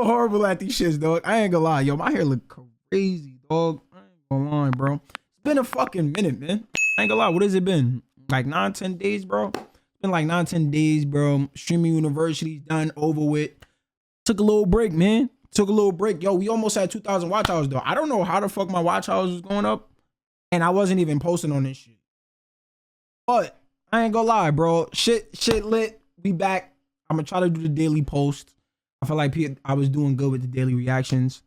so horrible at these shits, dog. I ain't gonna lie, yo. My hair look crazy, dog. I ain't gonna lie, bro. It's been a fucking minute, man. I ain't gonna lie. What has it been? Like 9-10 days, bro? It's been like 9-10 days, bro. Streaming University's done, over with. Took a little break, man. Took a little break. Yo, we almost had 2,000 watch hours, though. I don't know how the fuck my watch hours was going up. And I wasn't even posting on this shit. But I ain't gonna lie, bro. Shit lit. We back. I'm gonna try to do the daily post. I feel like I was doing good with the daily reactions.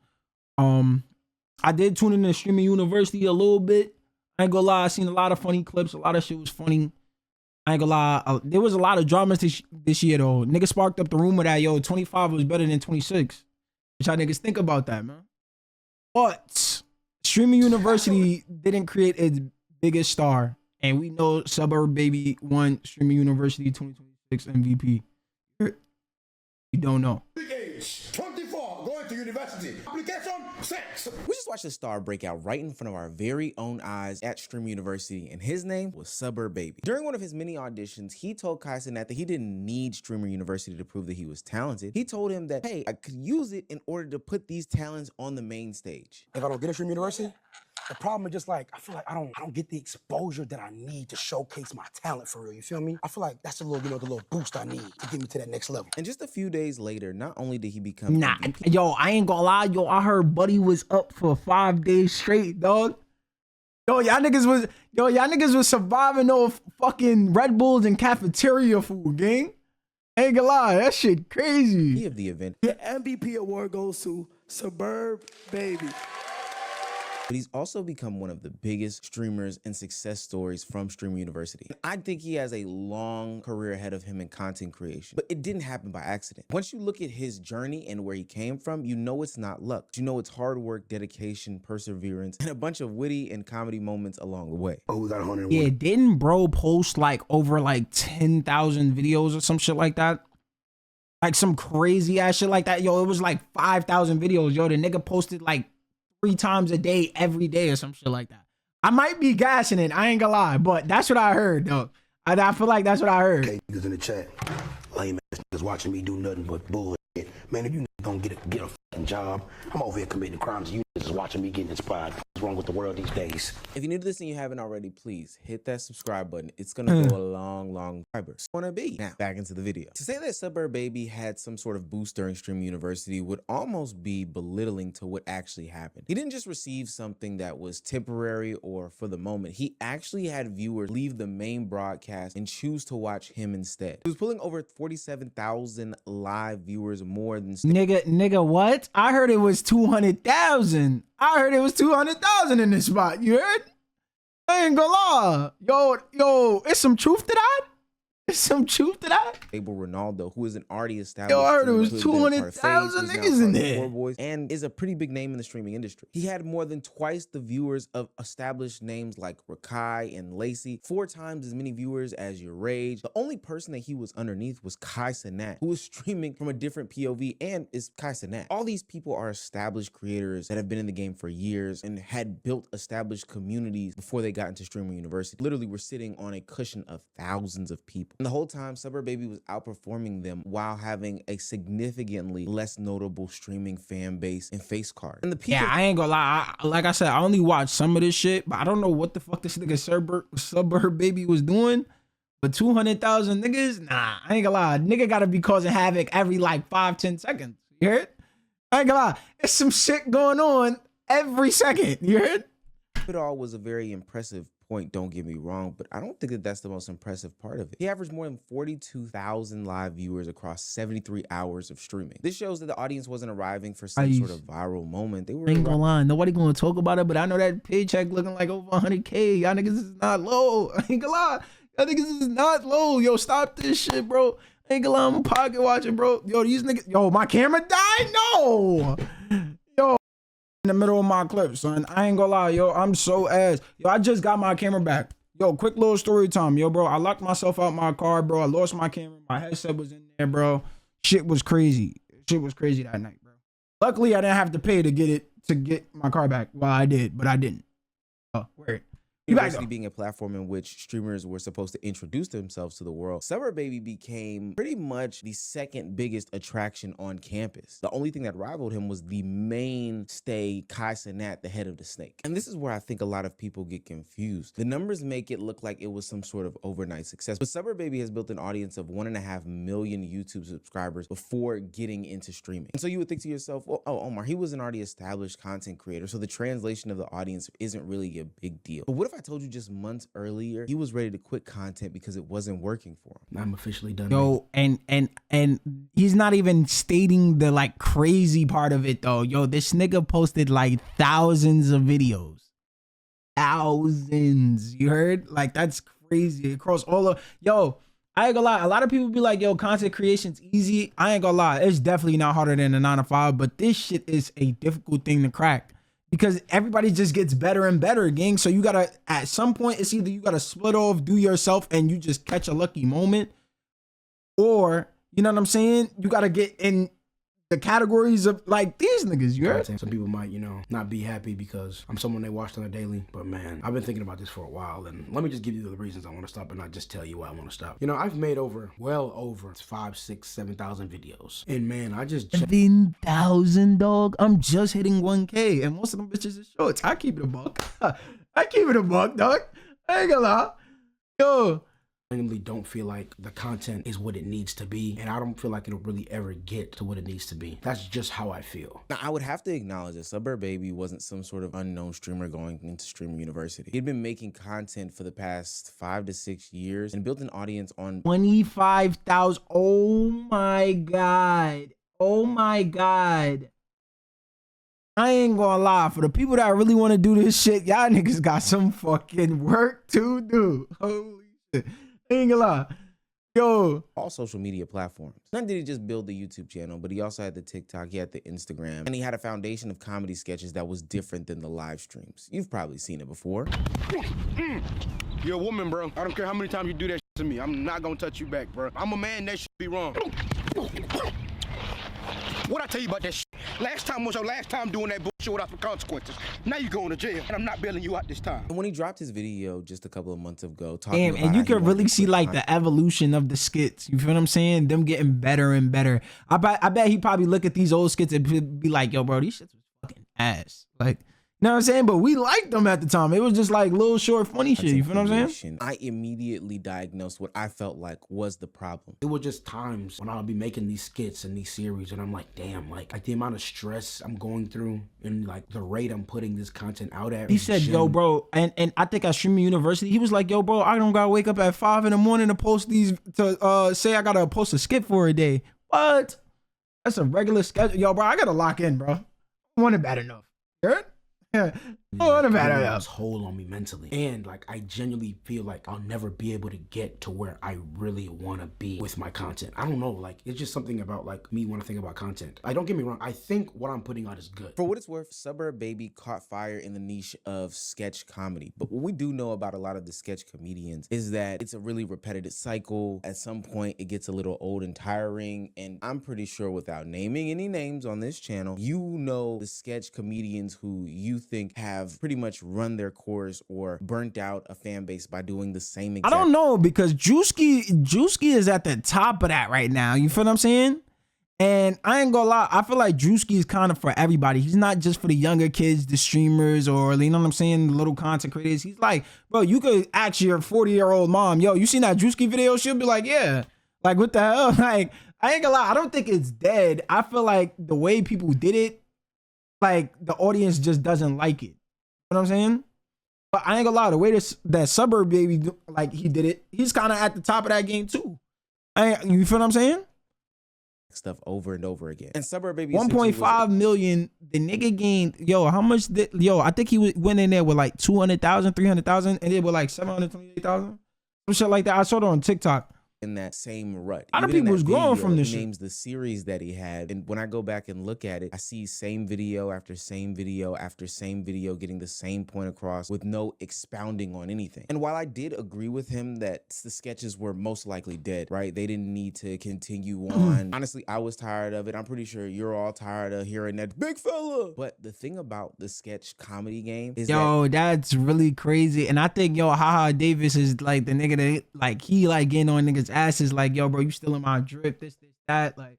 I did tune into Streaming University a little bit. I ain't gonna lie. I seen a lot of funny clips. A lot of shit was funny. I ain't gonna lie. There was a lot of dramas this year, though. Niggas sparked up the rumor that, yo, 25 was better than 26. Which y'all niggas think about that, man. But Streaming University didn't create its biggest star. And we know Suburb Baby won Streaming University 2026 MVP. We don't know. Big age, 24, going to university. Application 6. We just watched a star break out right in front of our very own eyes at Stream University, and his name was Suburb Baby. During one of his mini auditions, he told Kai Cenat that he didn't need Streamer University to prove that he was talented. He told him that, hey, I could use it in order to put these talents on the main stage. If I don't get a Stream University, the problem is just like, I feel like I don't get the exposure that I need to showcase my talent for real, you feel me? I feel like that's the little boost I need to get me to that next level. And just a few days later, not only did he become MVP, yo, I ain't gonna lie, yo, I heard Buddy was up for 5 days straight, dog. Y'all niggas was surviving off fucking Red Bulls and cafeteria food, gang. Ain't gonna lie, that shit crazy. Of the event. The MVP award goes to Suburb Baby. But he's also become one of the biggest streamers and success stories from Streamer University. I think he has a long career ahead of him in content creation, but it didn't happen by accident. Once you look at his journey and where he came from, you know it's not luck. You know it's hard work, dedication, perseverance, and a bunch of witty and comedy moments along the way. Oh, we got 101. Yeah, didn't bro post like over like 10,000 videos or some shit like that? Like some crazy ass shit like that. Yo, it was like 5,000 videos. Yo, the nigga posted like 3 times a day, every day or some shit like that. I might be gassing it. I ain't gonna lie, but that's what I heard, though. I feel like that's what I heard. Okay, niggas in the chat, lame ass niggas watching me do nothing but bullshit. Man, if you don't get a fucking job, I'm over here committing crimes. You niggas watching me getting inspired. What's wrong with the world these days? If you're new to this and you haven't already, please hit that subscribe button. It's gonna go a long subscribers. Wanna be? Now, back into the video. To say that Suburb Baby had some sort of boost during Stream University would almost be belittling to what actually happened. He didn't just receive something that was temporary or for the moment. He actually had viewers leave the main broadcast and choose to watch him instead. He was pulling over 47,000 live viewers more than Nigga, what? I heard it was 200,000. I heard it was 200,000 in this spot. You heard? I ain't gonna lie. Yo, it's some truth to that? There's some truth to that. Abel Ronaldo, who is an already established. Yo, I heard it was 200,000 niggas in there. Boys, and is a pretty big name in the streaming industry. He had more than twice the viewers of established names like Rakai and Lacey, 4 times as many viewers as Your Rage. The only person that he was underneath was Kai Cenat, who was streaming from a different POV and is Kai Cenat. All these people are established creators that have been in the game for years and had built established communities before they got into Streamer University. Literally, we're sitting on a cushion of thousands of people. And the whole time, Suburb Baby was outperforming them while having a significantly less notable streaming fan base and face card. And the people, yeah, I ain't gonna lie. Like I said, I only watched some of this shit, but I don't know what the fuck this nigga Suburb Baby was doing. But 200,000 niggas, nah, I ain't gonna lie. Nigga gotta be causing havoc every like 5-10 seconds. You heard? I ain't gonna lie. There's some shit going on every second. You heard? It all was a very impressive point, don't get me wrong, but I don't think that that's the most impressive part of it. He averaged more than 42,000 live viewers across 73 hours of streaming. This shows that the audience wasn't arriving for some sort of viral moment. They were ain't gonna lie, nobody gonna talk about it, but I know that paycheck looking like over 100K. Y'all niggas is not low. I ain't gonna lie. Y'all niggas is not low. Yo, stop this shit, bro. I ain't gonna lie, I'm pocket watching, bro. Yo, these niggas, yo, my camera died? No. Yo, in the middle of my clip, son. I ain't gonna lie, yo, I'm so ass. Yo, I just got my camera back. Yo, quick little story time. Yo, bro, I locked myself out my car, bro. I lost my camera. My headset was in there, bro. Shit was crazy. Shit was crazy that night, bro. Luckily, I didn't have to pay to get my car back. Well, I did, but I didn't. Oh, wait. University being a platform in which streamers were supposed to introduce themselves to the world, Suburb Baby became pretty much the second biggest attraction on campus. The only thing that rivaled him was the mainstay Kai Cenat, the head of the snake. And this is where I think a lot of people get confused. The numbers make it look like it was some sort of overnight success, but Suburb Baby has built an audience of 1.5 million YouTube subscribers before getting into streaming. And so you would think to yourself, well, oh, Omar, he was an already established content creator, so the translation of the audience isn't really a big deal. But what if I told you just months earlier he was ready to quit content because it wasn't working for him? I'm officially done. Yo, and he's not even stating the like crazy part of it though. Yo, this nigga posted like thousands of videos. Thousands. You heard? Like that's crazy. Across all of I ain't gonna lie. A lot of people be like, yo, content creation's easy. I ain't gonna lie. It's definitely not harder than a 9 to 5, but this shit is a difficult thing to crack because everybody just gets better and better, gang. So you gotta, at some point, it's either you gotta split off, do yourself, and you just catch a lucky moment, or, you know what I'm saying? You gotta get in the categories of like these niggas, you heard? Some people might, not be happy because I'm someone they watch on a daily, but man, I've been thinking about this for a while, and let me just give you the reasons I want to stop and not just tell you why I want to stop. I've made well over 5, 6, 7,000 videos, and man, I just 7,000, dog. I'm just hitting 1K, and most of them bitches is shorts. I keep it a buck. I keep it a buck, dog. I ain't gonna lie. Yo. Genuinely don't feel like the content is what it needs to be, and I don't feel like it'll really ever get to what it needs to be. That's just how I feel. Now, I would have to acknowledge that Suburb Baby wasn't some sort of unknown streamer going into streamer university. He'd been making content for the past 5 to 6 years and built an audience on 25,000. Oh my god. Oh my god. I ain't gonna lie. For the people that really want to do this shit, y'all niggas got some fucking work to do. Holy shit. I ain't gonna lie. Yo. all social media platforms. Not did he just build the YouTube channel, but he also had the TikTok, he had the Instagram, and he had a foundation of comedy sketches that was different than the live streams. You've probably seen it before. You're a woman, bro. I don't care how many times you do that to me. I'm not gonna touch you back, bro. I'm a man, that should be wrong. What I tell you about that shit? Last time was your last time doing that bullshit without the consequences. Now you going to jail, and I'm not bailing you out this time. And when he dropped his video just a couple of months ago, talking damn, about and you how he can wanted really to see quit like content. the evolution of the skits. You feel what I'm saying? Them getting better and better. I bet he probably look at these old skits and be like, yo, bro, these shits was fucking ass. Like, you know what I'm saying? But we liked them at the time. It was just like little short funny shit. You feel what I'm saying? I immediately diagnosed what I felt like was the problem. It was just times when I'll be making these skits and these series and I'm like, damn, like the amount of stress I'm going through and like the rate I'm putting this content out at. He said, yo, bro, and I think at Streaming University, he was like, yo, bro, I don't gotta wake up at 5 a.m. to post these, to say I gotta post a skit for a day. What? That's a regular schedule. Yo, bro, I gotta lock in, bro. I want it bad enough. You heard? Yeah. It's hold on me mentally, and like I genuinely feel like I'll never be able to get to where I really want to be with my content. I don't know, like it's just something about like me when I think about content. Like, don't get me wrong, I think what I'm putting out is good. For what it's worth, Suburb Baby caught fire in the niche of sketch comedy. But what we do know about a lot of the sketch comedians is that it's a really repetitive cycle. At some point, it gets a little old and tiring. And I'm pretty sure, without naming any names on this channel, you know the sketch comedians who you think have pretty much run their course or burnt out a fan base by doing the same exact. I don't know, because Drewski is at the top of that right now. You feel what I'm saying? And I ain't gonna lie, I feel like Drewski is kind of for everybody. He's not just for the younger kids, the streamers, or you know what I'm saying, the little content creators. He's like, bro, you could ask your 40-year-old mom, yo, you seen that Drewski video? She'll be like, yeah. Like, what the hell? Like, I ain't gonna lie, I don't think it's dead. I feel like the way people did it, like the audience just doesn't like it. You know what I'm saying? But I ain't gonna lie, the way that Suburb Baby, like he did it, he's kind of at the top of that game too. You feel what I'm saying? Stuff over and over again. And Suburb Baby 1.5 million. The nigga gained, yo, how much did, yo, I think he went in there with like 200,000, 300,000, and it was like 728,000. Some shit like that. I saw it on TikTok. in that same rut. A lot of Even in people's that growing video, from this he shit. names the series that he had, and when I go back and look at it, I see same video after same video after same video getting the same point across with no expounding on anything. And while I did agree with him that the sketches were most likely dead, right? They didn't need to continue on. Honestly, I was tired of it. I'm pretty sure you're all tired of hearing that big fella. But the thing about the sketch comedy game is That's really crazy. And I think, Haha Davis is like the nigga that, like, he like getting on niggas' asses, like, yo, bro, you still in my drip, this, that. Like,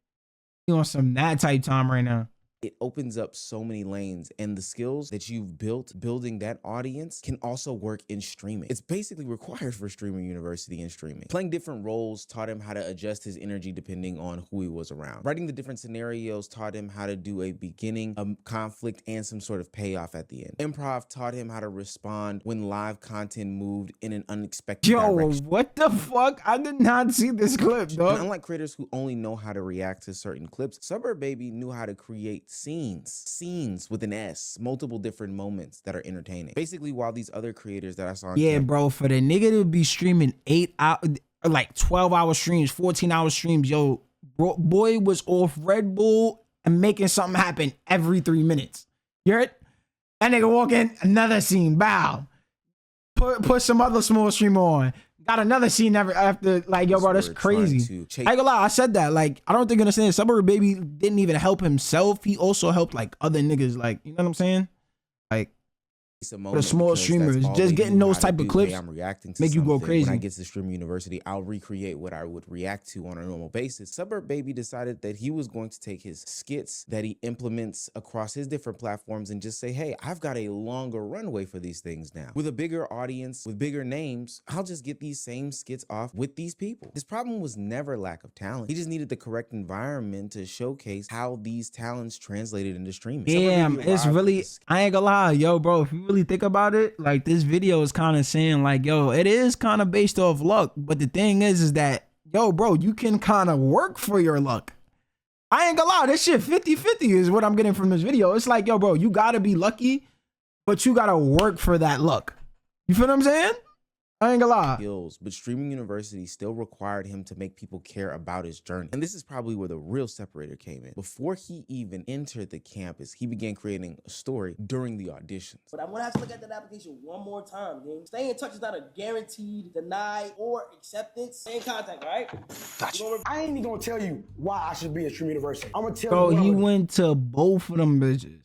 you on some that type time right now. it opens up so many lanes, and the skills that you've built building that audience can also work in streaming. It's basically required for Streamer University in streaming. Playing different roles taught him how to adjust his energy depending on who he was around. Writing the different scenarios taught him how to do a beginning, a conflict, and some sort of payoff at the end. Improv taught him how to respond when live content moved in an unexpected direction. What the fuck? I did not see this clip, dog. And unlike creators who only know how to react to certain clips, Suburb Baby knew how to create scenes with an S, multiple different moments that are entertaining. Basically, while these other creators that I saw on bro, for the nigga to be streaming 8 hours, like 12-hour streams, 14-hour streams, boy was off Red Bull and making something happen every 3 minutes. You heard? That nigga walk in, another scene, bow. Put some other small streamer on. Got another scene after, like, yo, bro, that's crazy. I ain't gonna lie, I said that. Like, I don't think you understand. Suburb Baby didn't even help himself. He also helped, like, other niggas. Like, you know what I'm saying? Like, the small streamers, just getting those type of clips I'm reacting to make you go crazy. When I get to Streamer University, I'll recreate what I would react to on a normal basis. Suburb Baby decided that he was going to take his skits that he implements across his different platforms and just say, hey, I've got a longer runway for these things now. With a bigger audience, with bigger names, I'll just get these same skits off with these people. His problem was never lack of talent. He just needed the correct environment to showcase how these talents translated into streaming. Damn, it's really, I ain't gonna lie, yo, bro, if you really think about it, like, this video is kind of saying, like, yo, it is kind of based off luck, but the thing is that, yo, bro, you can kind of work for your luck. I ain't gonna lie, this shit 50-50 is what I'm getting from this video. It's like, yo, bro, you gotta be lucky, but you gotta work for that luck. You feel what I'm saying? I ain't gonna lie. Skills, but Streaming University still required him to make people care about his journey. And this is probably where the real separator came in. Before he even entered the campus, he began creating a story during the auditions. But I'm gonna have to look at that application one more time, gang. Stay in touch is not a guaranteed, denied, or acceptance. Stay in contact, all right? Gotcha. I ain't even gonna tell you why I should be at Stream University. I'm gonna tell Bro, you. he went to both of them bitches.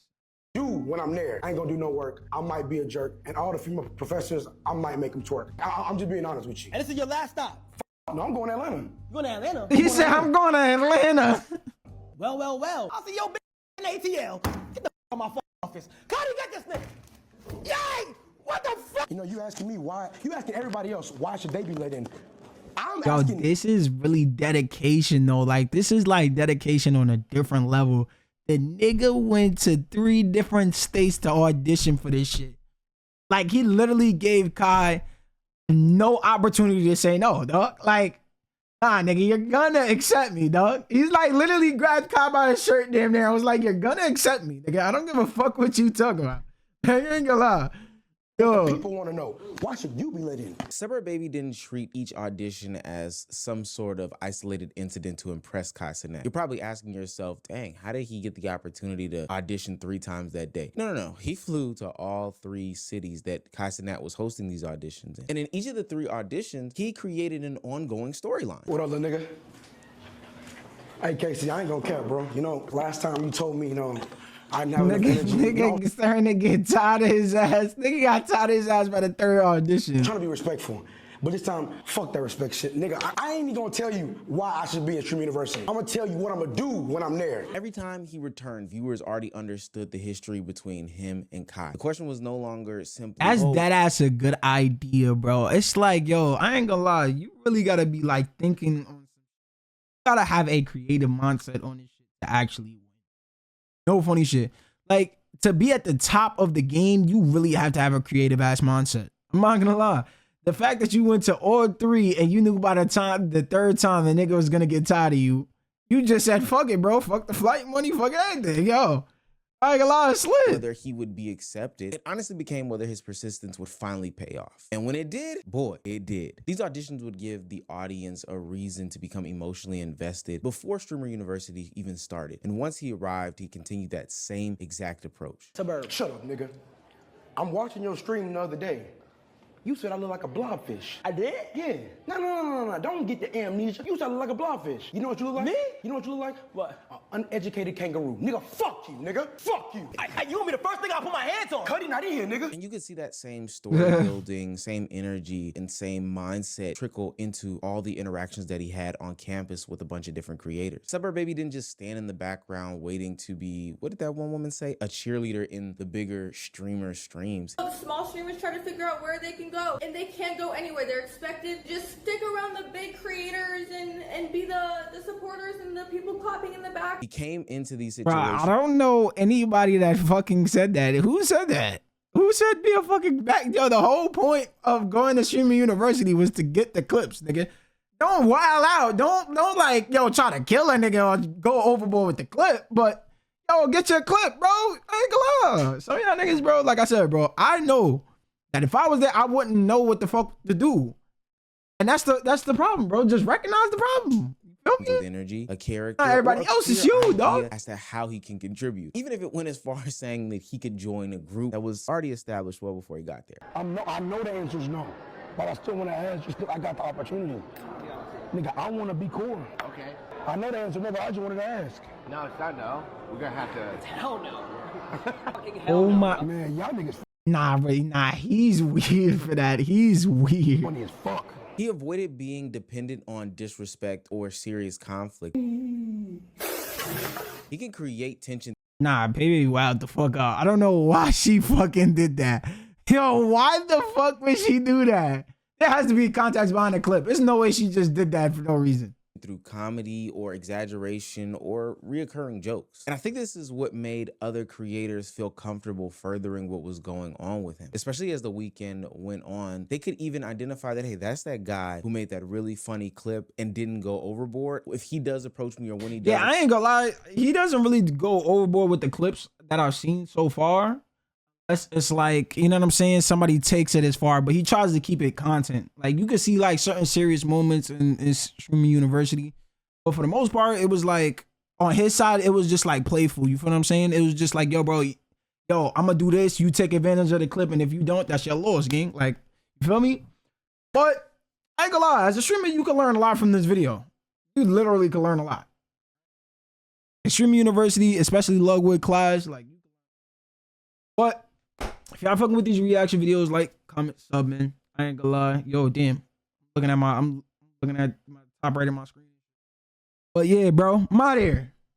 Do when I'm there. I ain't gonna do no work. I might be a jerk. And all the female professors, I might make them twerk. I'm just being honest with you. And this is your last stop. No, I'm going to Atlanta. You going to Atlanta? He said, I'm going to Atlanta. Well. I'll see your bitch in ATL. Get the out of my office. How do you get this nigga? Yay! What the fuck? You know, you asking me why, you asking everybody else, why should they be let in? I'm Yo, asking. this is really dedication, though. Like, this is like dedication on a different level. The nigga went to 3 different states to audition for this shit. Like, he literally gave Kai no opportunity to say no, dog. Like, nah, nigga, you're gonna accept me, dog. He's like literally grabbed Kai by his shirt damn near. I was like, you're gonna accept me, nigga. I don't give a fuck what you talking about. I ain't gonna lie. Yo. People want to know, why should you be let in? Suburb Baby didn't treat each audition as some sort of isolated incident to impress Kai Cenat. You're probably asking yourself, dang, how did he get the opportunity to audition 3 times that day? No. He flew to all 3 cities that Kai Cenat was hosting these auditions in. And in each of the 3 auditions, he created an ongoing storyline. What up, little nigga? Hey, Casey, I ain't gonna care, bro. You know, last time you told me, you know, I never nigga starting to get tired of his ass. Nigga got tired of his ass by the 3rd audition. I'm trying to be respectful. But this time, fuck that respect shit. Nigga, I ain't even gonna tell you why I should be at Stream University. I'm gonna tell you what I'm gonna do when I'm there. Every time he returned, viewers already understood the history between him and Kai. The question was no longer simply, that's that ass a good idea, bro. It's like, yo, I ain't gonna lie. You really gotta be like thinking on, you gotta have a creative mindset on this shit to actually win. No funny shit. Like, to be at the top of the game, you really have to have a creative ass mindset. I'm not gonna lie. The fact that you went to all 3 and you knew by the 3rd time the nigga was gonna get tired of you, you just said, fuck it, bro. Fuck the flight money, fuck everything, yo. I ain't gonna lie, it's lit. whether he would be accepted. It honestly became whether his persistence would finally pay off. And when it did, boy, it did. These auditions would give the audience a reason to become emotionally invested before Streamer University even started. And once he arrived, he continued that same exact approach. Suburb. Shut up, nigga. I'm watching your stream the other day. You said I look like a blobfish. I did? Yeah. No. Don't get the amnesia. You said I look like a blobfish. You know what you look like? Me? You know what you look like? What? An uneducated kangaroo. Nigga, fuck you, nigga. Fuck you. You want me the first thing I put my hands on? Cuddy not in here, nigga. And you could see that same story building, same energy, and same mindset trickle into all the interactions that he had on campus with a bunch of different creators. Suburb Baby didn't just stand in the background waiting to be, what did that one woman say? A cheerleader in the bigger streamer streams. The small streamers try to figure out where they can go, and they can't go anywhere. They're expected to just stick around the big creators and be the supporters and the people clapping in the back. He came into these Bro, situations. I don't know anybody that fucking said that. Who said that? Who said be a fucking back? Yo, the whole point of going to Streamer University was to get the clips, nigga. Don't wild out. Don't like, yo, try to kill a nigga or go overboard with the clip. But, yo, get your clip, bro. I ain't gonna lie. Some of y'all niggas, bro, like I said, bro, I know that if I was there, I wouldn't know what the fuck to do. And that's the problem, bro. Just recognize the problem. With energy, a character, Not everybody or a else is clear you, dog. idea as to how he can contribute. Even if it went as far as saying that he could join a group that was already established well before he got there. I know the answer is no, but I still want to ask just because I got the opportunity. Nigga, I want to be cool. Okay. I know the answer, no, but I just wanted to ask. No, it's not no. We're gonna have to. Hell no. Oh my. Man, y'all niggas Nah, bro. Nah, he's weird for that. He's weird. funny as fuck. He avoided being dependent on disrespect or serious conflict. He can create tension. Nah, baby, wild the fuck out. I don't know why she fucking did that. Yo, why the fuck would she do that? There has to be context behind the clip. There's no way she just did that for no reason. Through comedy or exaggeration or reoccurring jokes. And I think this is what made other creators feel comfortable furthering what was going on with him. Especially as the weekend went on, they could even identify that, hey, that's that guy who made that really funny clip and didn't go overboard. If he does approach me or when he does. Yeah, I ain't gonna lie. He doesn't really go overboard with the clips that I've seen so far. It's like, you know what I'm saying? Somebody takes it as far, but he tries to keep it content. Like, you can see like certain serious moments in Streaming University. But for the most part, it was like, on his side, it was just like playful. You feel what I'm saying? It was just like, yo, bro, yo, I'm gonna do this. You take advantage of the clip. And if you don't, that's your loss, gang. Like, you feel me? But I ain't gonna lie. As a streamer, you can learn a lot from this video. You literally can learn a lot. In Streaming University, especially Lugwood Clash, like, but if y'all fucking with these reaction videos, like, comment, sub, man. I ain't gonna lie. Yo, damn. I'm looking at my top right of my screen. But yeah, bro, I'm out here.